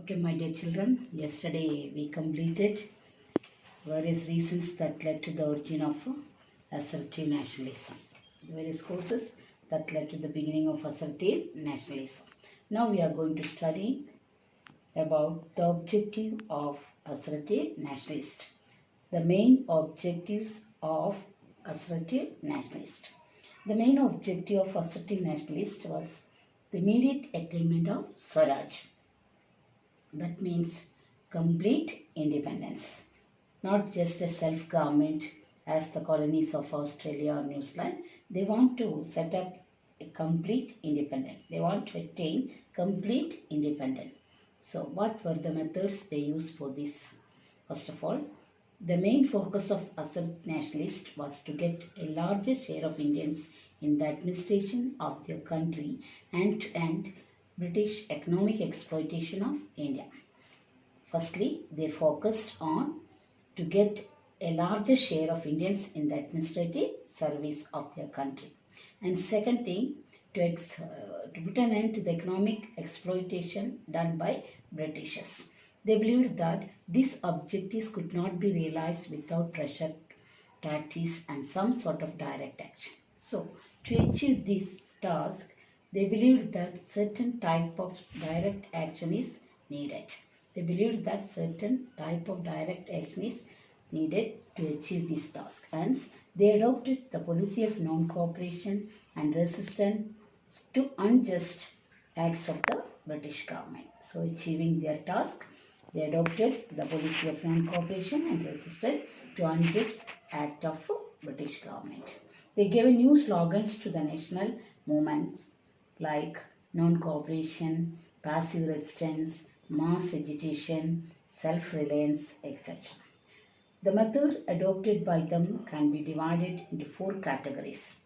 Okay, my dear children, yesterday we completed various reasons that led to the origin of assertive nationalism. Various causes that led to the beginning of assertive nationalism. Now we are going to study about the objective of assertive nationalist. The main objectives of assertive nationalist. The main objective of assertive nationalist was the immediate attainment of Swaraj. That means complete independence, not just a self-government as the colonies of Australia or New Zealand. They want to set up a complete independence. They want to attain complete independence. So what were the methods they used for this? First of all, the main focus of assertive nationalists was to get a larger share of Indians in the administration of their country and to end British economic exploitation of India. Firstly, they focused on to get a larger share of Indians in the administrative service of their country. And second thing, to put an end to the economic exploitation done by Britishers. They believed that these objectives could not be realized without pressure, tactics and some sort of direct action. So, to achieve this task, they believed that certain type of direct action is needed. They believed that certain type of direct action is needed to achieve this task. Hence, they adopted the policy of non-cooperation and resistance to unjust acts of the British government. So, achieving their task, they adopted the policy of non-cooperation and resistance to unjust act of British government. They gave new slogans to the national movements like non-cooperation, passive resistance, mass agitation, self-reliance, etc. The method adopted by them can be divided into four categories.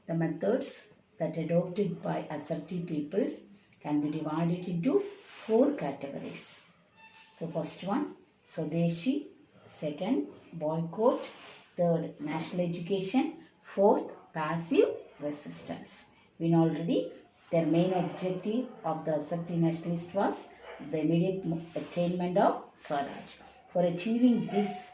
The methods that adopted by assertive people can be divided into four categories. So first one, Swadeshi. Second, boycott. Third, national education. Fourth, passive resistance. We know already their main objective of the assertive nationalist was the immediate attainment of Swaraj. For achieving this,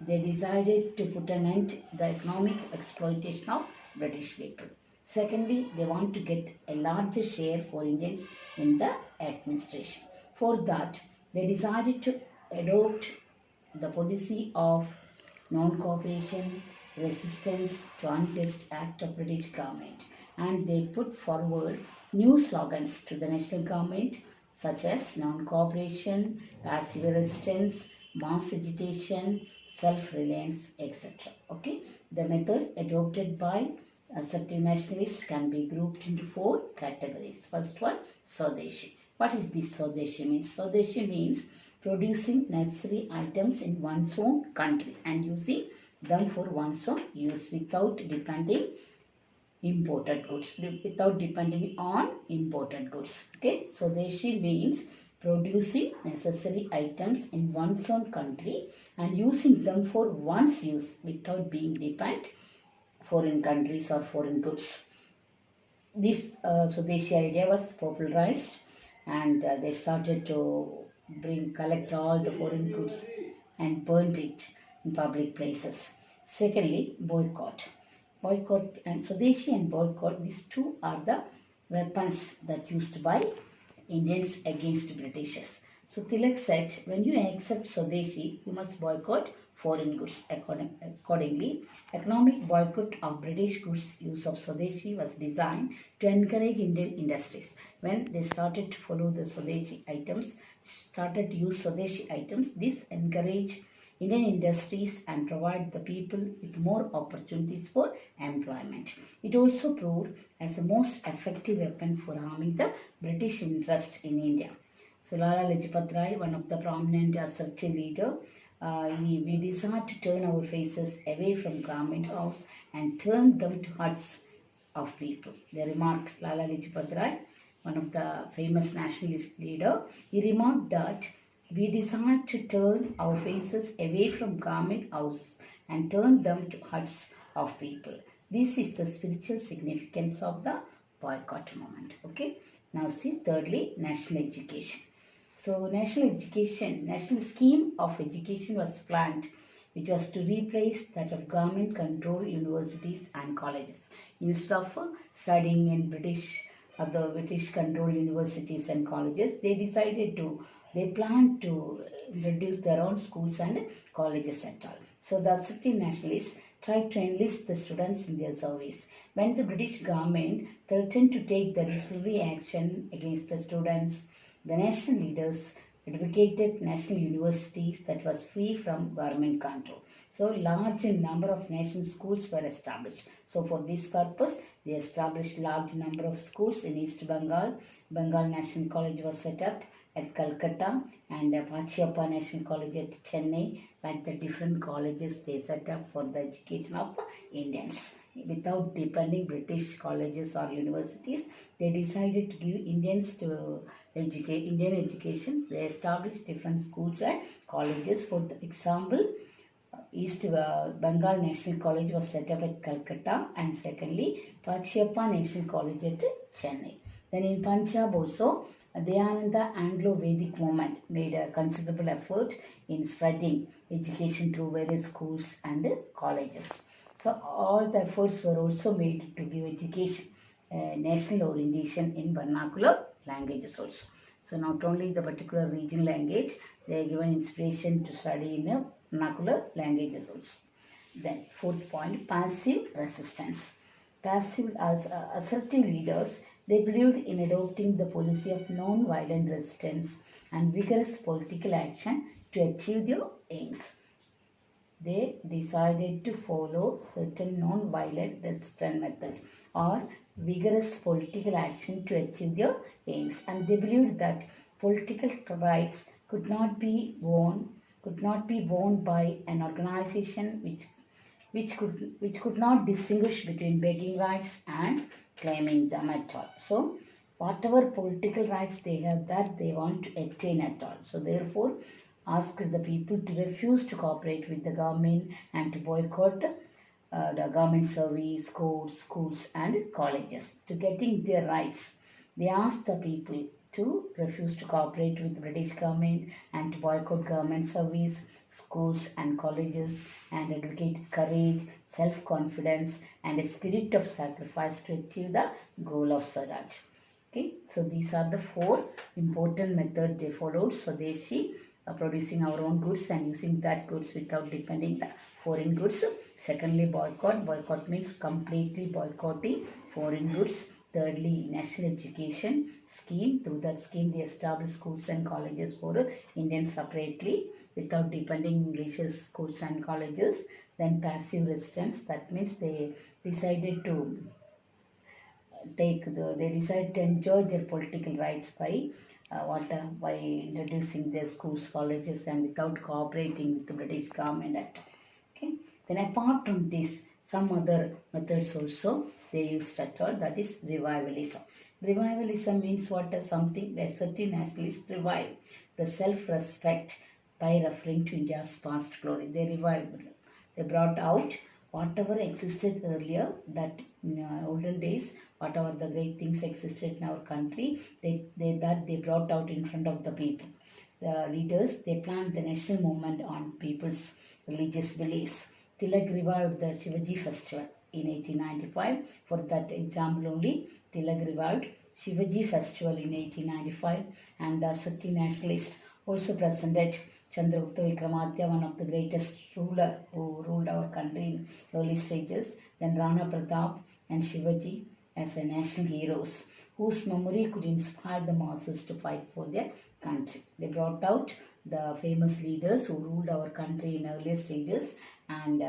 they decided to put an end to the economic exploitation of British people. Secondly, they want to get a larger share for Indians in the administration. For that, they decided to adopt the policy of non-cooperation, resistance to unjust act of British government, and they put forward new slogans to the national government such as non-cooperation, passive resistance, mass agitation, self-reliance, etc. Okay, the method adopted by assertive nationalists can be grouped into four categories. First one, Swadeshi. What is this Swadeshi means? Swadeshi means producing necessary items in one's own country and using them for one's own use without depending on imported goods. Okay, Swadeshi means producing necessary items in one's own country and using them for one's use without being dependent foreign countries or foreign goods. This Swadeshi idea was popularized and they started to collect all the foreign goods and burned it in public places. Secondly, boycott. Boycott and Swadeshi and boycott, these two are the weapons that used by Indians against Britishers. So Tilak said, when you accept Swadeshi, you must boycott foreign goods. Accordingly, economic boycott of British goods use of Swadeshi was designed to encourage Indian industries. When they started to follow the Swadeshi items, started to use Swadeshi items, this encouraged Indian industries and provide the people with more opportunities for employment. It also proved as a most effective weapon for harming the British interest in India. So Lala Lajpat Rai, one of the prominent assertive leader, we decided to turn our faces away from government house and turn them to hearts of people. They remarked, Lala Lajpat Rai, one of the famous nationalist leader, he remarked that we decided to turn our faces away from government house and turn them to hearts of people. This is the spiritual significance of the boycott movement. Okay. Now see, thirdly, national education. So national scheme of education was planned, which was to replace that of government-controlled universities and colleges. Instead of studying in other British-controlled universities and colleges, they planned to introduce their own schools and colleges at all. So the assertive nationalists tried to enlist the students in their service. When the British government threatened to take the disciplinary action against the students, the national leaders advocated national universities that was free from government control. So large number of national schools were established. So for this purpose, they established large number of schools in East Bengal. Bengal National College was set up at Calcutta and Pachiyappa National College at Chennai, like the different colleges they set up for the education of Indians. Without depending British colleges or universities, they decided to give Indians to educate Indian educations. They established different schools and colleges. For the example, East Bengal National College was set up at Calcutta, and secondly, Pachiyappa National College at Chennai. Then in Punjab also, Dayananda Anglo-Vedic movement made a considerable effort in spreading education through various schools and colleges. So all the efforts were also made to give education national orientation in vernacular languages also. So not only the particular regional language, they are given inspiration to study in vernacular languages also. Then fourth point, passive resistance. Passive as assertive leaders, they believed in adopting the policy of non-violent resistance and vigorous political action to achieve their aims. They decided to follow certain non-violent resistance method or vigorous political action to achieve their aims, and they believed that political rights could not be won by an organization which could not distinguish between begging rights and claiming them at all. So whatever political rights they have, that they want to attain at all. So therefore asked the people to refuse to cooperate with the government and to boycott the government service, courts, schools and colleges. To getting their rights, they asked the people to refuse to cooperate with the British government and to boycott government service, schools and colleges, and advocated courage, self-confidence and a spirit of sacrifice to achieve the goal of Swaraj. Okay, so these are the four important methods they followed. Swadeshi, producing our own goods and using that goods without depending the foreign goods. Secondly, boycott. Boycott means completely boycotting foreign goods. Thirdly, national education scheme. Through that scheme, they established schools and colleges for Indians separately without depending English schools and colleges. Then passive resistance. That means they decided to they decide to enjoy their political rights by introducing their schools, colleges, and without cooperating with the British government at all. Okay. Then apart from this, some other methods also they used at all. That is revivalism. Revivalism means what? Something the assertive nationalists revive the self-respect by referring to India's past glory. They revived. They brought out whatever existed earlier, that in olden days, whatever the great things existed in our country, they brought out in front of the people. The leaders, they planned the national movement on people's religious beliefs. Tilak revived the Shivaji festival in 1895. For that example only, Tilak revived Shivaji festival in 1895, and the assertive nationalists also presented Chandragupta Vikramaditya, one of the greatest ruler who ruled our country in early stages, then Rana Pratap and Shivaji as a national heroes whose memory could inspire the masses to fight for their country. They brought out the famous leaders who ruled our country in earlier stages and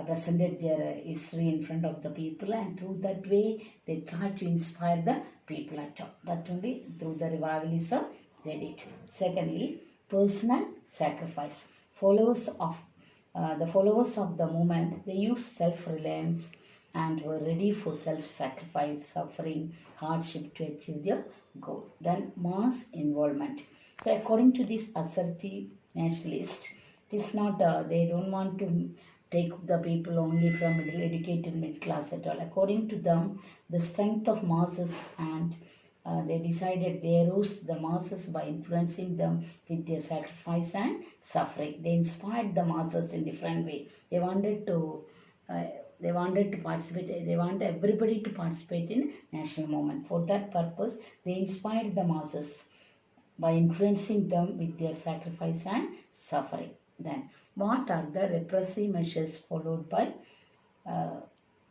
presented their history in front of the people, and through that way they tried to inspire the people at all. That only through the revivalism they did. Secondly, personal sacrifice. The followers of the movement, they used self-reliance and were ready for self-sacrifice, suffering, hardship to achieve their goal. Then mass involvement. So according to this assertive nationalist, it is not, they don't want to take the people only from educated middle class at all. According to them, the strength of masses and they decided they aroused the masses by influencing them with their sacrifice and suffering. They inspired the masses in different way. Uh, they wanted to participate. They want everybody to participate in national movement. For that purpose, they inspired the masses by influencing them with their sacrifice and suffering. Then, what are the repressive measures followed by uh,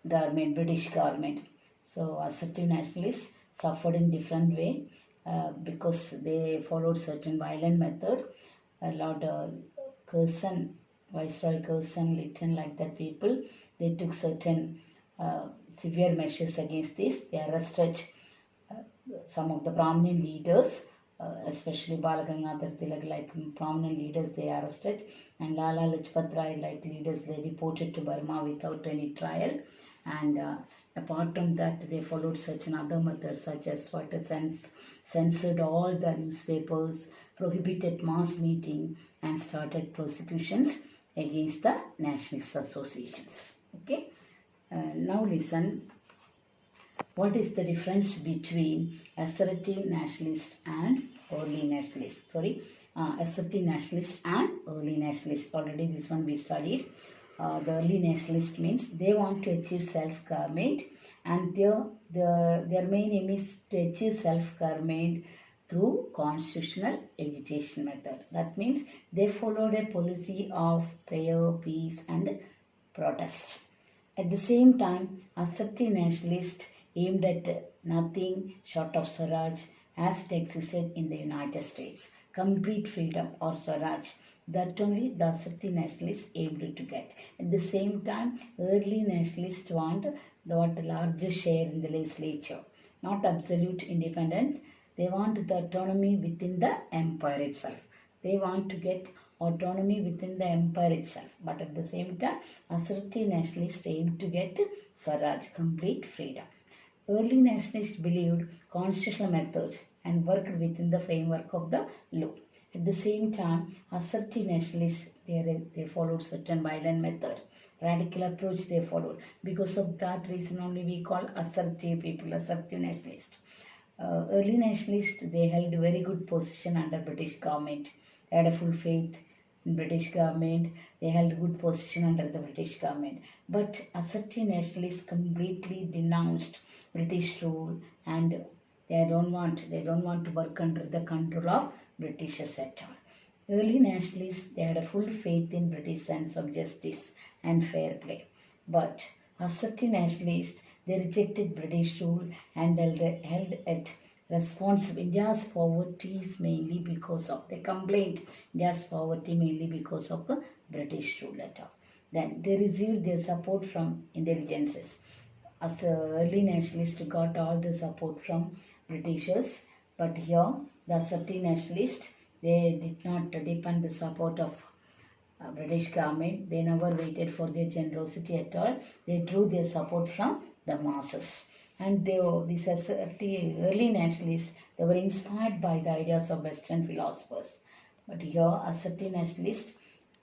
British government? So, assertive nationalists suffered in different way because they followed certain violent method. Lord Curzon, Viceroy Curzon, Lytton, like that people, they took certain severe measures against this. They arrested some of the prominent leaders, especially Balagangadhar Tilak, like prominent leaders, they arrested, and Lala Lajpat Rai, like leaders, they deported to Burma without any trial. And apart from that, they followed certain other methods such as censored all the newspapers, prohibited mass meeting, and started prosecutions against the nationalist associations. Okay, now listen, what is the difference between assertive nationalist and early nationalist? Assertive nationalist and early nationalist. Already this one we studied. The early nationalist means they want to achieve self-government, and their main aim is to achieve self-government through constitutional agitation method. That means they followed a policy of prayer, peace, and protest. At the same time, assertive nationalists aimed at nothing short of Swaraj as it existed in the United States. Complete freedom or Swaraj. That only the assertive nationalists aimed to get. At the same time, early nationalists want the largest share in the legislature. Not absolute independence. They want the autonomy within the empire itself. They want to get autonomy within the empire itself. But at the same time, assertive nationalists aim to get Swaraj, complete freedom. Early nationalists believed constitutional methods and worked within the framework of the law. At the same time, assertive nationalists, they followed certain violent method. Radical approach they followed. Because of that reason only we call assertive people, assertive nationalists. Early nationalists, they held very good position under British government. They had a full faith in British government. They held good position under the British government. But assertive nationalists completely denounced British rule, and they don't want to work under the control of Britishers at all. Early nationalists, they had a full faith in British sense of justice and fair play. But assertive nationalists, they rejected British rule and held it responsible. India's poverty is mainly because of, they complained, India's poverty mainly because of the British rule at all. Then they received their support from intelligences. As early nationalists got all the support from Britishers, but here the assertive nationalists, they did not depend the support of British government. They never waited for their generosity at all. They drew their support from the masses. And these early nationalists, they were inspired by the ideas of Western philosophers. But here, assertive nationalists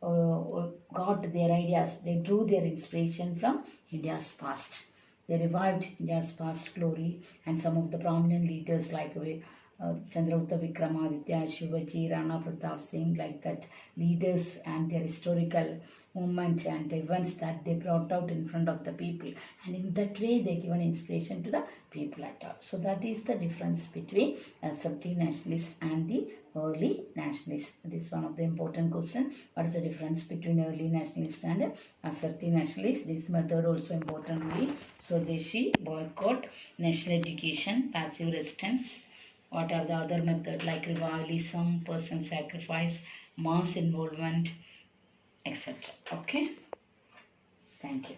got their ideas. They drew their inspiration from India's past. They revived India's past glory, and some of the prominent leaders like Chandragupta Vikramaditya, Shivaji, Rana Pratap Singh, like that, leaders and their historical movement and the events that they brought out in front of the people. And in that way, they given inspiration to the people at all. So that is the difference between assertive nationalists and the early nationalists. It is one of the important questions. What is the difference between early nationalists and assertive nationalists? This method also importantly. Swadeshi, boycott, national education, passive resistance. What are the other methods like revivalism, person sacrifice, mass involvement, etc. Okay. Thank you.